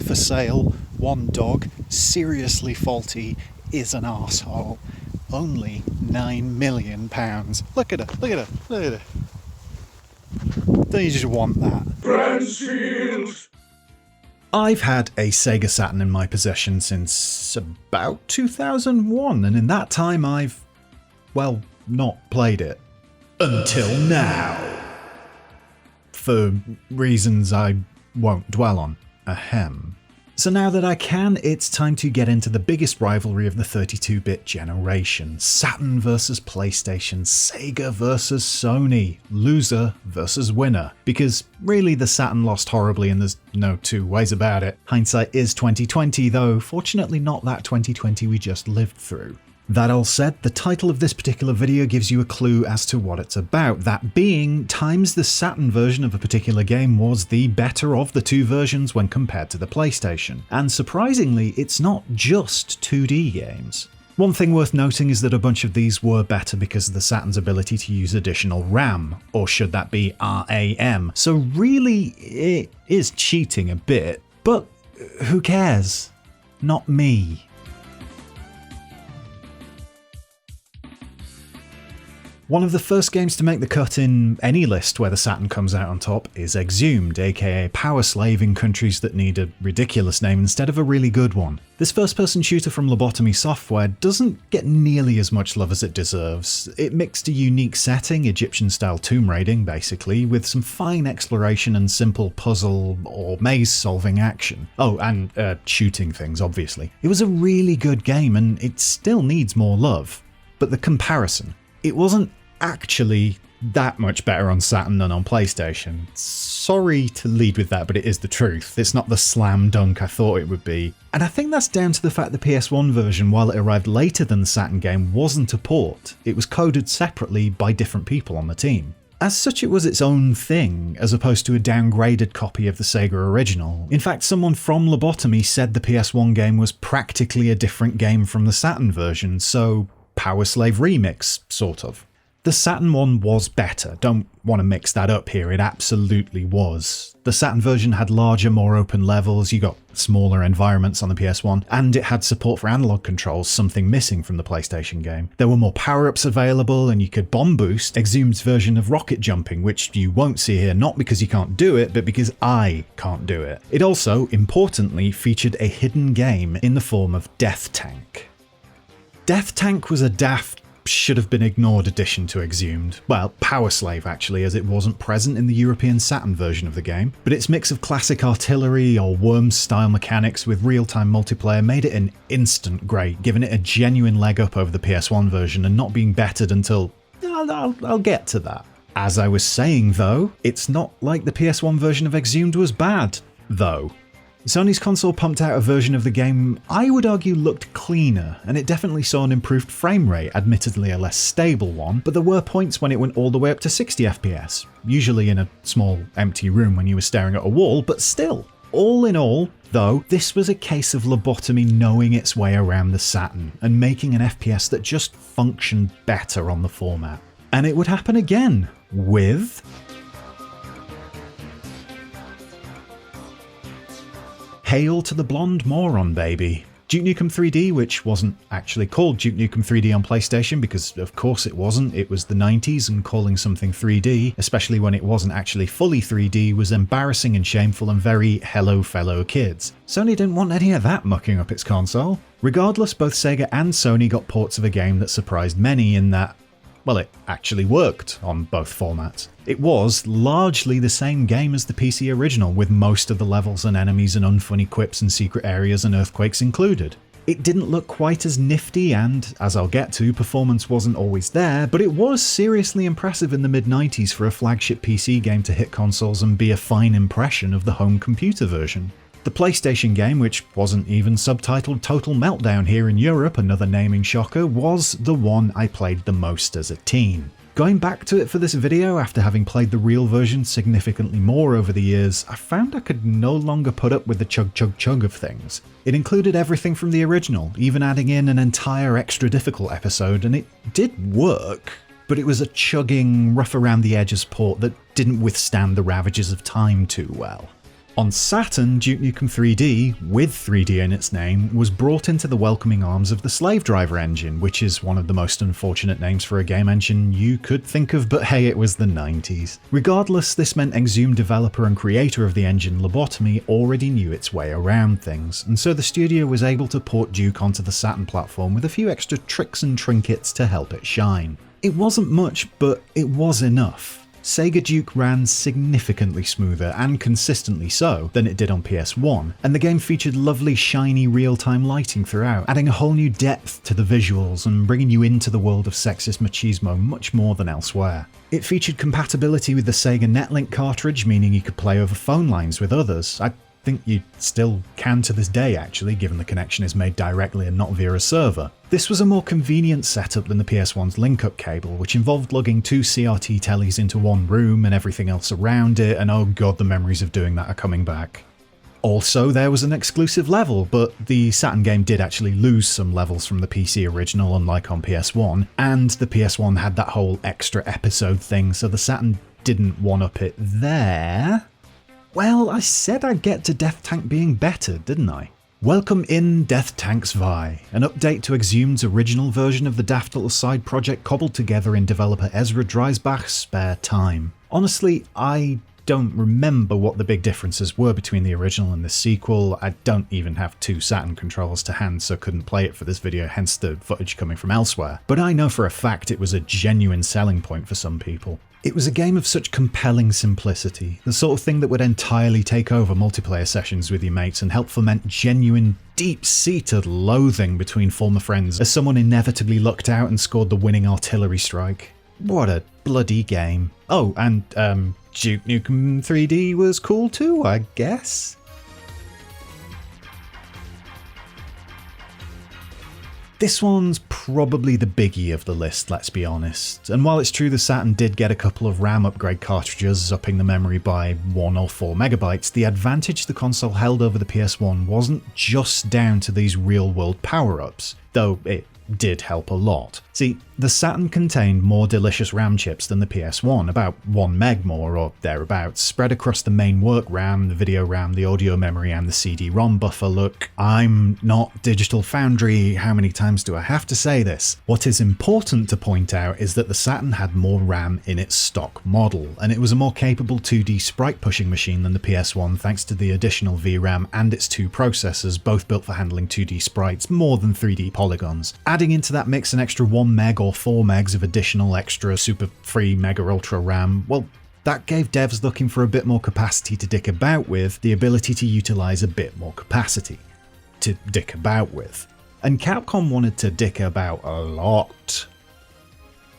for sale. One dog, seriously faulty, is an arsehole. Only £9 million. Look at her, look at her, look at her. Don't you just want that? Bransfield! I've had a Sega Saturn in my possession since about 2001, and in that time I've, well, not played it. Until now. For reasons I won't dwell on. Ahem. So now that I can, it's time to get into the biggest rivalry of the 32-bit generation. Saturn versus PlayStation, Sega versus Sony, loser versus winner. Because really the Saturn lost horribly and there's no two ways about it. Hindsight is 2020 though, fortunately not that 2020 we just lived through. That all said, the title of this particular video gives you a clue as to what it's about, that being times the Saturn version of a particular game was the better of the two versions when compared to the PlayStation. And surprisingly, it's not just 2D games. One thing worth noting is that a bunch of these were better because of the Saturn's ability to use additional RAM, or should that be RAM, so really it is cheating a bit, but who cares? Not me. One of the first games to make the cut in any list where the Saturn comes out on top is Exhumed, aka Powerslave in countries that need a ridiculous name instead of a really good one. This first-person shooter from Lobotomy Software doesn't get nearly as much love as it deserves. It mixed a unique setting, Egyptian-style tomb raiding basically, with some fine exploration and simple puzzle or maze-solving action. Oh, and shooting things, obviously. It was a really good game and it still needs more love. But the comparison. It wasn't actually that much better on Saturn than on PlayStation. Sorry to lead with that, but it is the truth. It's not the slam dunk I thought it would be. And I think that's down to the fact the PS1 version, while it arrived later than the Saturn game, wasn't a port. It was coded separately by different people on the team. As such, it was its own thing, as opposed to a downgraded copy of the Sega original. In fact, someone from Lobotomy said the PS1 game was practically a different game from the Saturn version, so Powerslave remix, sort of. The Saturn one was better, don't want to mix that up here, it absolutely was. The Saturn version had larger, more open levels, you got smaller environments on the PS1, and it had support for analog controls, something missing from the PlayStation game. There were more power-ups available, and you could bomb boost Exhumed's version of rocket jumping, which you won't see here not because you can't do it, but because I can't do it. It also, importantly, featured a hidden game in the form of Death Tank. Death Tank was a daft, should-have-been-ignored addition to Exhumed. Well, Powerslave actually, as it wasn't present in the European Saturn version of the game. But its mix of classic artillery or Worms-style mechanics with real-time multiplayer made it an instant great, giving it a genuine leg up over the PS1 version and not being bettered until... I'll get to that. As I was saying though, it's not like the PS1 version of Exhumed was bad, though. Sony's console pumped out a version of the game I would argue looked cleaner, and it definitely saw an improved frame rate, admittedly a less stable one, but there were points when it went all the way up to 60 FPS, usually in a small empty room when you were staring at a wall, but still. All in all, though, this was a case of Lobotomy knowing its way around the Saturn, and making an FPS that just functioned better on the format. And it would happen again, with... Hail to the blonde moron, baby. Duke Nukem 3D, which wasn't actually called Duke Nukem 3D on PlayStation because of course it wasn't, it was the 90s and calling something 3D, especially when it wasn't actually fully 3D, was embarrassing and shameful and very hello fellow kids. Sony didn't want any of that mucking up its console. Regardless, both Sega and Sony got ports of a game that surprised many in that, well, it actually worked on both formats. It was largely the same game as the PC original, with most of the levels and enemies and unfunny quips and secret areas and earthquakes included. It didn't look quite as nifty and, as I'll get to, performance wasn't always there, but it was seriously impressive in the mid-90s for a flagship PC game to hit consoles and be a fine impression of the home computer version. The PlayStation game, which wasn't even subtitled Total Meltdown here in Europe, another naming shocker, was the one I played the most as a teen. Going back to it for this video after having played the real version significantly more over the years, I found I could no longer put up with the chug of things. It included everything from the original, even adding in an entire extra difficult episode, and it did work, but it was a chugging, rough around the edges port that didn't withstand the ravages of time too well. On Saturn, Duke Nukem 3D, with 3D in its name, was brought into the welcoming arms of the Slave Driver engine, which is one of the most unfortunate names for a game engine you could think of, but hey, it was the 90s. Regardless, this meant Exhumed developer and creator of the engine Lobotomy already knew its way around things, and so the studio was able to port Duke onto the Saturn platform with a few extra tricks and trinkets to help it shine. It wasn't much, but it was enough. Sega Duke ran significantly smoother, and consistently so, than it did on PS1, and the game featured lovely shiny real-time lighting throughout, adding a whole new depth to the visuals and bringing you into the world of sexist machismo much more than elsewhere. It featured compatibility with the Sega Netlink cartridge, meaning you could play over phone lines with others. I think you still can to this day actually, given the connection is made directly and not via a server. This was a more convenient setup than the PS1's link-up cable, which involved lugging 2 CRT tellies into one room and everything else around it, and oh god, the memories of doing that are coming back. Also, there was an exclusive level, but the Saturn game did actually lose some levels from the PC original, unlike on PS1, and the PS1 had that whole extra episode thing, so the Saturn didn't one-up it there. Well, I said I'd get to Death Tank being better, didn't I? Welcome in Death Tank's Vi, an update to Exhumed's original version of the daft little side project cobbled together in developer Ezra Dreisbach's spare time. Honestly, I don't remember what the big differences were between the original and the sequel. I don't even have 2 Saturn controllers to hand, so couldn't play it for this video, hence the footage coming from elsewhere. But I know for a fact it was a genuine selling point for some people. It was a game of such compelling simplicity, the sort of thing that would entirely take over multiplayer sessions with your mates and help foment genuine, deep-seated loathing between former friends as someone inevitably lucked out and scored the winning artillery strike. What a bloody game. Oh, and Duke Nukem 3D was cool too, I guess? This one's probably the biggie of the list, let's be honest, and while it's true the Saturn did get a couple of RAM upgrade cartridges upping the memory by 1 or 4 megabytes, the advantage the console held over the PS1 wasn't just down to these real-world power-ups, though it did help a lot. See, the Saturn contained more delicious RAM chips than the PS1, about 1 meg more or thereabouts, spread across the main work RAM, the video RAM, the audio memory and the CD-ROM buffer. Look, I'm not Digital Foundry, how many times do I have to say this? What is important to point out is that the Saturn had more RAM in its stock model, and it was a more capable 2D sprite pushing machine than the PS1 thanks to the additional VRAM and its 2 processors, both built for handling 2D sprites more than 3D polygons. Adding into that mix an extra 1 meg or 4 megs of additional extra super free mega ultra RAM, well, that gave devs looking for a bit more capacity to dick about with the ability to utilise a bit more capacity to dick about with. And Capcom wanted to dick about a lot.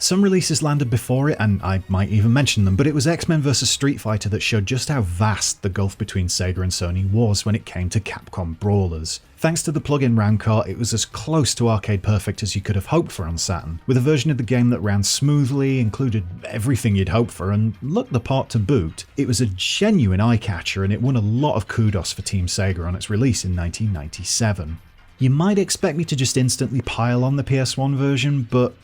Some releases landed before it, and I might even mention them, but it was X-Men vs Street Fighter that showed just how vast the gulf between Sega and Sony was when it came to Capcom brawlers. Thanks to the plug-in RAM cart, it was as close to arcade perfect as you could have hoped for on Saturn, with a version of the game that ran smoothly, included everything you'd hope for, and looked the part to boot. It was a genuine eye-catcher, and it won a lot of kudos for Team Sega on its release in 1997. You might expect me to just instantly pile on the PS1 version, but,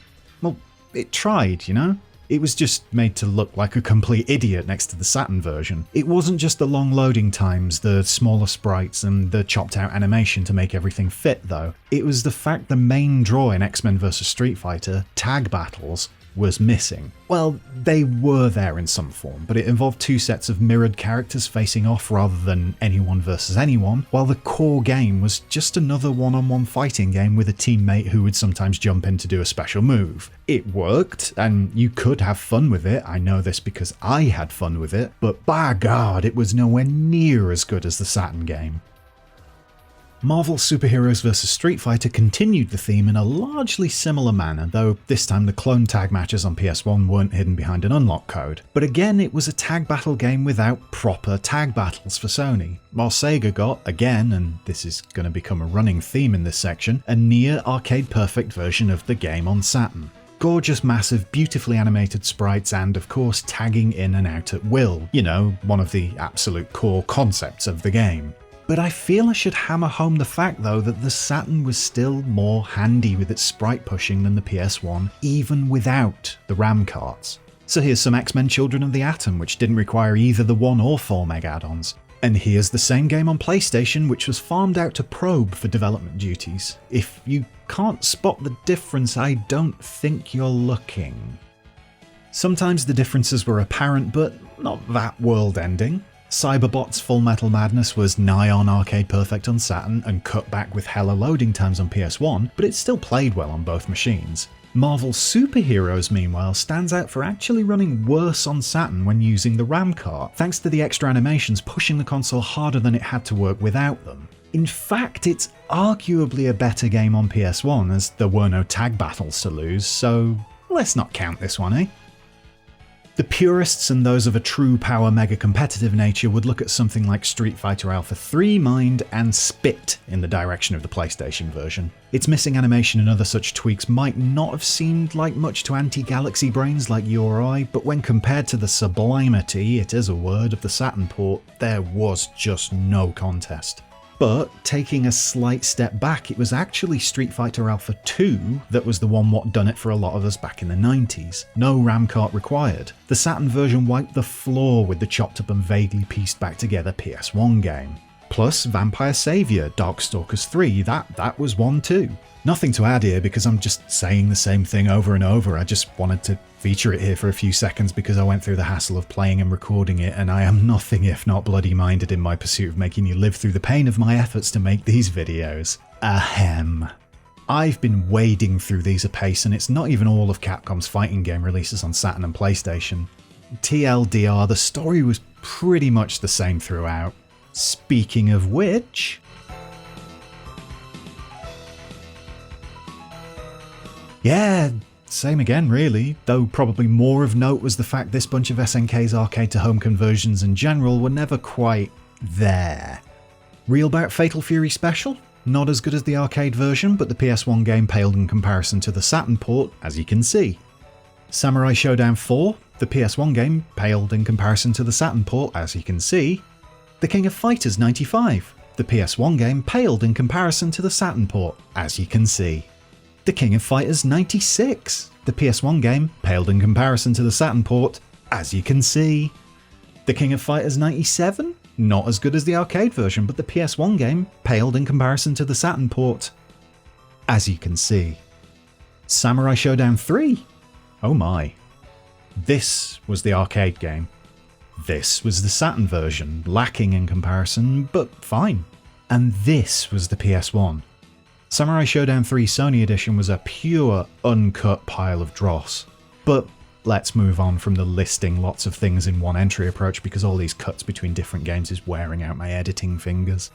well, it tried, you know? It was just made to look like a complete idiot next to the Saturn version. It wasn't just the long loading times, the smaller sprites and the chopped out animation to make everything fit though. It was the fact the main draw in X-Men vs Street Fighter, tag battles, was missing. Well, they were there in some form, but it involved 2 sets of mirrored characters facing off rather than anyone versus anyone, while the core game was just another one-on-one fighting game with a teammate who would sometimes jump in to do a special move. It worked, and you could have fun with it, I know this because I had fun with it, but by God, it was nowhere near as good as the Saturn game. Marvel Superheroes vs Street Fighter continued the theme in a largely similar manner, though this time the clone tag matches on PS1 weren't hidden behind an unlock code. But again, it was a tag battle game without proper tag battles for Sony, while Sega got, again, and this is going to become a running theme in this section, a near arcade perfect version of the game on Saturn. Gorgeous, massive, beautifully animated sprites and, of course, tagging in and out at will, you know, one of the absolute core concepts of the game. But I feel I should hammer home the fact though that the Saturn was still more handy with its sprite pushing than the PS1, even without the RAM carts. So here's some X-Men Children of the Atom which didn't require either the 1 or 4 meg add-ons. And here's the same game on PlayStation, which was farmed out to Probe for development duties. If you can't spot the difference, I don't think you're looking. Sometimes the differences were apparent, but not that world-ending. Cyberbot's Full Metal Madness was nigh on arcade perfect on Saturn and cut back with hella loading times on PS1, but it still played well on both machines. Marvel's Superheroes, meanwhile, stands out for actually running worse on Saturn when using the RAM cart, thanks to the extra animations pushing the console harder than it had to work without them. In fact, it's arguably a better game on PS1, as there were no tag battles to lose, so let's not count this one, eh? The purists and those of a true power mega competitive nature would look at something like Street Fighter Alpha 3, mind, and spit in the direction of the PlayStation version. Its missing animation and other such tweaks might not have seemed like much to anti-Galaxy brains like you or I, but when compared to the sublimity, it is a word, of the Saturn port, there was just no contest. But taking a slight step back, it was actually Street Fighter Alpha 2 that was the one what done it for a lot of us back in the 90s. No RAM cart required. The Saturn version wiped the floor with the chopped up and vaguely pieced back together PS1 game. Plus Vampire Savior, Darkstalkers 3, that was one too. Nothing to add here because I'm just saying the same thing over and over. I just wanted to feature it here for a few seconds because I went through the hassle of playing and recording it, and I am nothing if not bloody minded in my pursuit of making you live through the pain of my efforts to make these videos. Ahem. I've been wading through these apace, and it's not even all of Capcom's fighting game releases on Saturn and PlayStation. TLDR, the story was pretty much the same throughout. Speaking of which... yeah, same again really, though probably more of note was the fact this bunch of SNK's arcade-to-home conversions in general were never quite there. Real Bout Fatal Fury Special? Not as good as the arcade version, but the PS1 game paled in comparison to the Saturn port, as you can see. Samurai Showdown 4? The PS1 game paled in comparison to the Saturn port, as you can see. The King of Fighters 95? The PS1 game paled in comparison to the Saturn port, as you can see. The King of Fighters 96. The PS1 game paled in comparison to the Saturn port, as you can see. The King of Fighters 97? Not as good as the arcade version, but the PS1 game paled in comparison to the Saturn port, as you can see. Samurai Showdown 3? Oh my. This was the arcade game. This was the Saturn version, lacking in comparison, but fine. And this was the PS1. Samurai Showdown 3 Sony Edition was a pure, uncut pile of dross. But let's move on from the listing lots of things in one entry approach because all these cuts between different games is wearing out my editing fingers.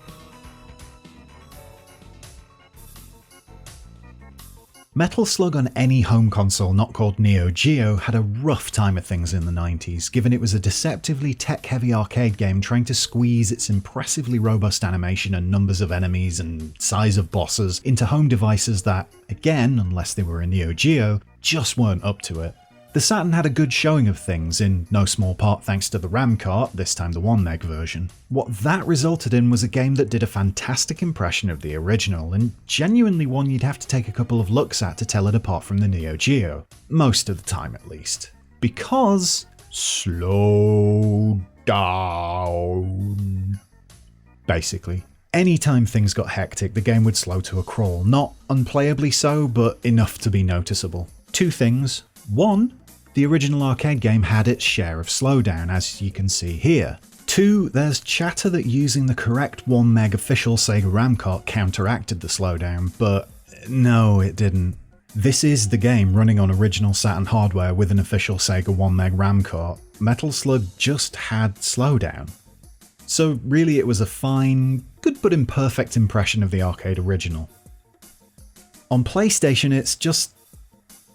Metal Slug on any home console not called Neo Geo had a rough time of things in the 90s, given it was a deceptively tech-heavy arcade game trying to squeeze its impressively robust animation and numbers of enemies and size of bosses into home devices that, again, unless they were a Neo Geo, just weren't up to it. The Saturn had a good showing of things, in no small part thanks to the RAM cart, this time the 1 meg version. What that resulted in was a game that did a fantastic impression of the original, and genuinely one you'd have to take a couple of looks at to tell it apart from the Neo Geo. Most of the time at least. Because... slow down. Basically. Anytime things got hectic, the game would slow to a crawl. Not unplayably so, but enough to be noticeable. Two things. One, the original arcade game had its share of slowdown, as you can see here. Two, there's chatter that using the correct 1 meg official Sega RAM cart counteracted the slowdown, but no, it didn't. This is the game running on original Saturn hardware with an official Sega 1 meg RAM cart. Metal Slug just had slowdown. So really it was a fine, good but imperfect impression of the arcade original. On PlayStation it's just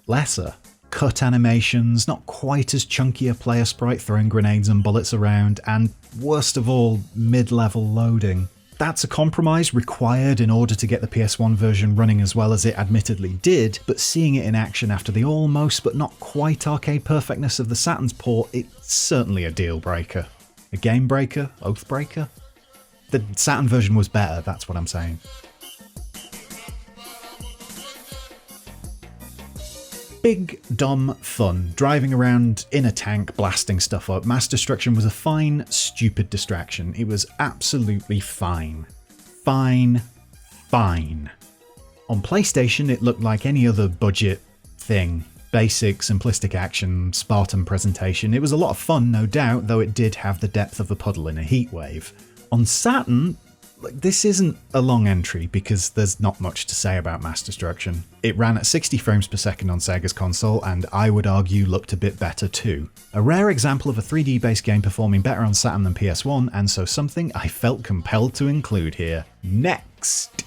lesser. Cut animations, not quite as chunky a player sprite throwing grenades and bullets around, and worst of all, mid-level loading. That's a compromise required in order to get the PS1 version running as well as it admittedly did, but seeing it in action after the almost but not quite arcade perfectness of the Saturn's port, it's certainly a deal breaker. A game breaker? Oath breaker? The Saturn version was better, that's what I'm saying. big, dumb fun, driving around in a tank, blasting stuff up. Mass destruction was a fine, stupid distraction. It was absolutely fine. Fine. On PlayStation, it looked like any other budget thing. Basic, simplistic action, Spartan presentation. It was a lot of fun, no doubt, though it did have the depth of a puddle in a heatwave. On Saturn, this isn't a long entry because there's not much to say about mass destruction. It ran at 60 frames per second on Sega's console, and I would argue looked a bit better too. A rare example of a 3D based game performing better on Saturn than PS1, and so something I felt compelled to include here. Next!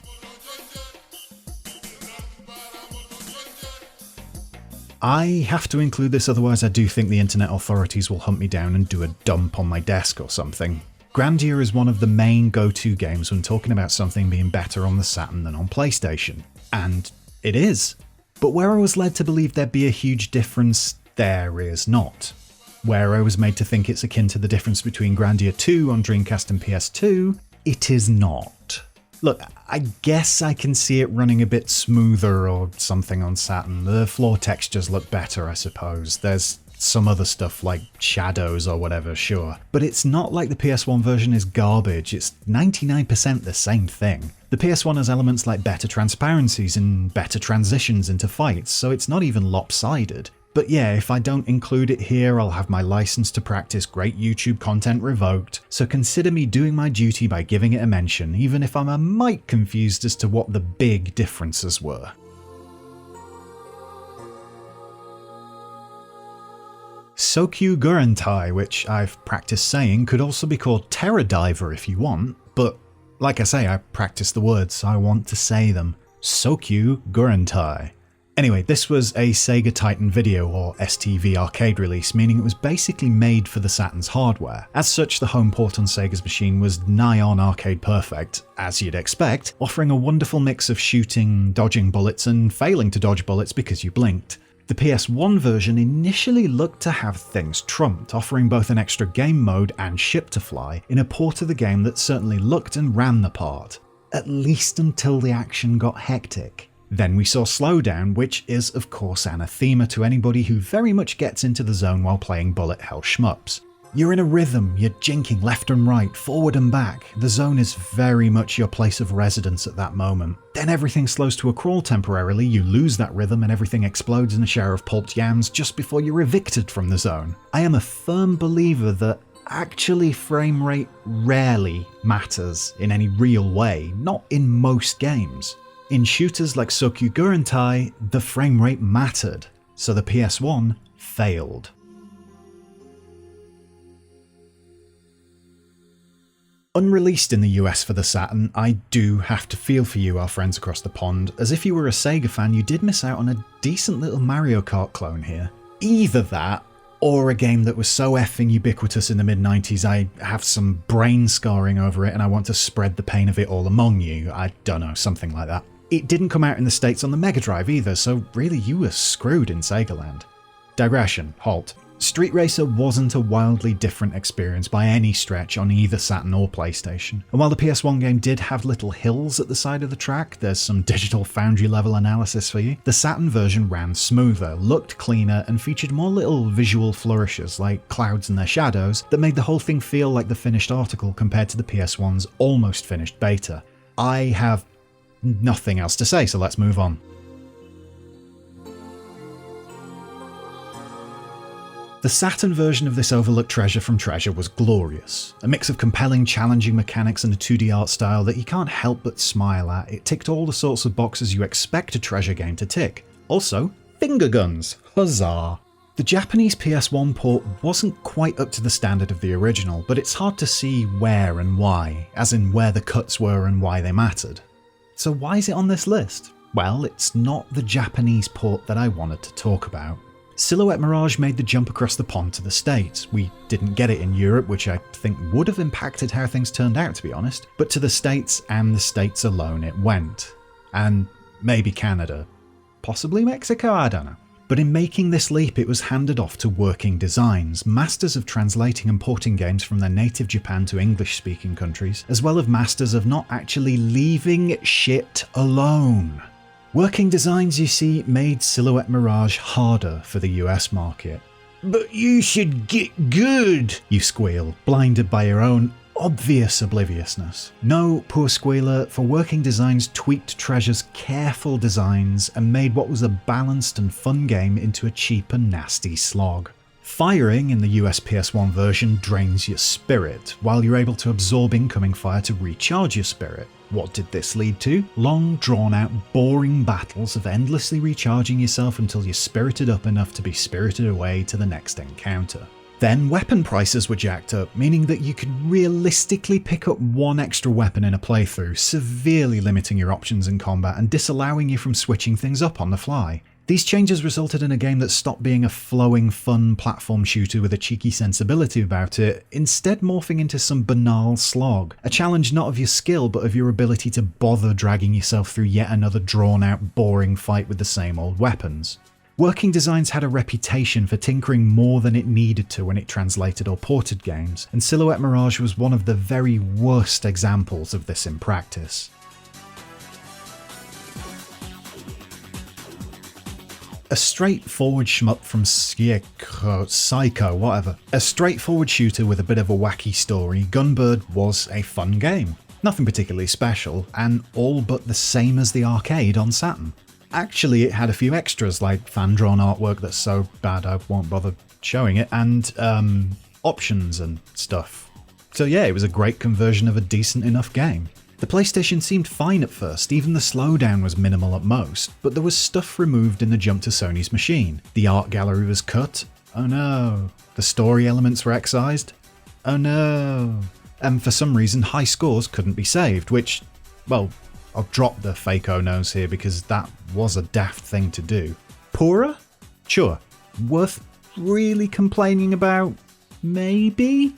I have to include this, otherwise I do think the internet authorities will hunt me down and do a dump on my desk or something. Grandia is one of the main go-to games when talking about something being better on the Saturn than on PlayStation. And it is. But where I was led to believe there'd be a huge difference, there is not. Where I was made to think it's akin to the difference between Grandia 2 on Dreamcast and PS2, it is not. Look, I guess I can see it running a bit smoother or something on Saturn. The floor textures look better, I suppose. There's some other stuff like shadows or whatever, sure. But it's not like the PS1 version is garbage, it's 99% the same thing. The PS1 has elements like better transparencies and better transitions into fights, so it's not even lopsided. But yeah, if I don't include it here, I'll have my license to practice great YouTube content revoked, so consider me doing my duty by giving it a mention, even if I'm a mite confused as to what the big differences were. Sokyugurentai, which I've practiced saying, could also be called Terror Diver if you want, but like I say, I practice the words, so I want to say them. Sokyugurentai. Anyway, this was a Sega Titan Video or STV arcade release, meaning it was basically made for the Saturn's hardware. As such, the home port on Sega's machine was nigh on arcade perfect, as you'd expect, offering a wonderful mix of shooting, dodging bullets, and failing to dodge bullets because you blinked. The PS1 version initially looked to have things trumped, offering both an extra game mode and ship to fly in a port of the game that certainly looked and ran the part. At least until the action got hectic. Then we saw Slowdown, which is of course anathema to anybody who very much gets into the zone while playing bullet hell shmups. You're in a rhythm, you're jinking left and right, forward and back. The zone is very much your place of residence at that moment. Then everything slows to a crawl temporarily, you lose that rhythm and everything explodes in a shower of pulped yams just before you're evicted from the zone. I am a firm believer that actually frame rate rarely matters in any real way, not in most games. In shooters like Sokyugurentai, the frame rate mattered, so the PS1 failed. Unreleased in the US for the Saturn, I do have to feel for you, our friends across the pond, as if you were a Sega fan you did miss out on a decent little Mario Kart clone here. Either that, or a game that was so effing ubiquitous in the mid-90s I have some brain scarring over it and I want to spread the pain of it all among you. I don't know, something like that. It didn't come out in the States on the Mega Drive either, so really you were screwed in Sega land. Digression, halt. Street Racer wasn't a wildly different experience by any stretch on either Saturn or PlayStation. And while the PS1 game did have little hills at the side of the track, there's some Digital Foundry level analysis for you, the Saturn version ran smoother, looked cleaner, and featured more little visual flourishes like clouds and their shadows that made the whole thing feel like the finished article compared to the PS1's almost finished beta. I have nothing else to say, so let's move on. The Saturn version of this overlooked treasure from Treasure was glorious. A mix of compelling, challenging mechanics and a 2D art style that you can't help but smile at. It ticked all the sorts of boxes you expect a Treasure game to tick. Also, finger guns! Huzzah! The Japanese PS1 port wasn't quite up to the standard of the original, but it's hard to see where and why, as in where the cuts were and why they mattered. So why is it on this list? Well, it's not the Japanese port that I wanted to talk about. Silhouette Mirage made the jump across the pond to the States. We didn't get it in Europe, which I think would have impacted how things turned out, to be honest, but to the States and the States alone it went. And maybe Canada. Possibly Mexico, I don't know. But in making this leap, it was handed off to Working Designs, masters of translating and porting games from their native Japan to English-speaking countries, as well as masters of not actually leaving shit alone. Working designs, you see, made Silhouette Mirage harder for the US market. "But you should get good," you squeal, blinded by your own obvious obliviousness. No, poor squealer, for Working Designs tweaked Treasure's careful designs and made what was a balanced and fun game into a cheap and nasty slog. Firing in the US PS1 version drains your spirit, while you're able to absorb incoming fire to recharge your spirit. What did this lead to? Long, drawn-out, boring battles of endlessly recharging yourself until you're spirited up enough to be spirited away to the next encounter. Then weapon prices were jacked up, meaning that you could realistically pick up one extra weapon in a playthrough, severely limiting your options in combat and disallowing you from switching things up on the fly. These changes resulted in a game that stopped being a flowing, fun platform shooter with a cheeky sensibility about it, instead morphing into some banal slog, a challenge not of your skill but of your ability to bother dragging yourself through yet another drawn-out, boring fight with the same old weapons. Working Designs had a reputation for tinkering more than it needed to when it translated or ported games, and Silhouette Mirage was one of the very worst examples of this in practice. A straightforward shmup from Psycho, whatever. A straightforward shooter with a bit of a wacky story, Gunbird was a fun game. Nothing particularly special, and all but the same as the arcade on Saturn. Actually, it had a few extras like fan-drawn artwork that's so bad I won't bother showing it, and options and stuff. So yeah, it was a great conversion of a decent enough game. The PlayStation seemed fine at first, even the slowdown was minimal at most, but there was stuff removed in the jump to Sony's machine. The art gallery was cut. Oh no. The story elements were excised. Oh no. And for some reason, high scores couldn't be saved, which, well, I'll drop the fake oh-nos here because that was a daft thing to do. Poorer? Sure. Worth really complaining about? Maybe?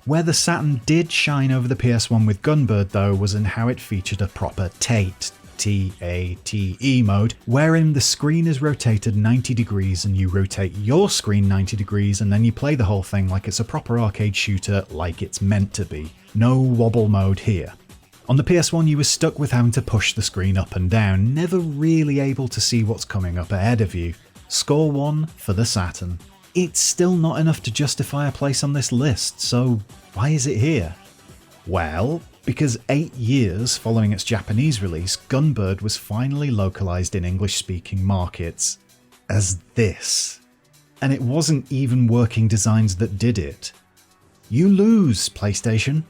Where the Saturn did shine over the PS1 with Gunbird though was in how it featured a proper TATE, T-A-T-E mode, wherein the screen is rotated 90 degrees and you rotate your screen 90 degrees and then you play the whole thing like it's a proper arcade shooter like it's meant to be. No wobble mode here. On the PS1 you were stuck with having to push the screen up and down, never really able to see what's coming up ahead of you. Score 1 for the Saturn. It's still not enough to justify a place on this list, so why is it here? Well, because 8 years following its Japanese release, Gunbird was finally localized in English-speaking markets as this. And it wasn't even Working Designs that did it. You lose, PlayStation.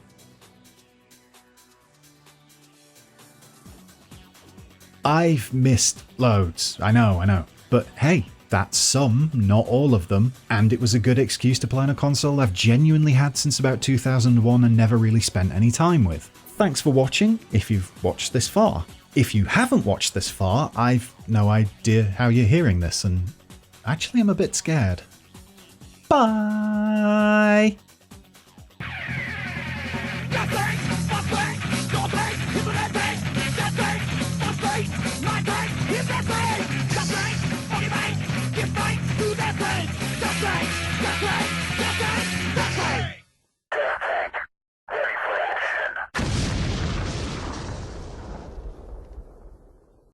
I've missed loads, I know, but hey, that's some, not all of them, and it was a good excuse to play on a console I've genuinely had since about 2001 and never really spent any time with. Thanks for watching, if you've watched this far. If you haven't watched this far, I've no idea how you're hearing this, and actually I'm a bit scared. Bye!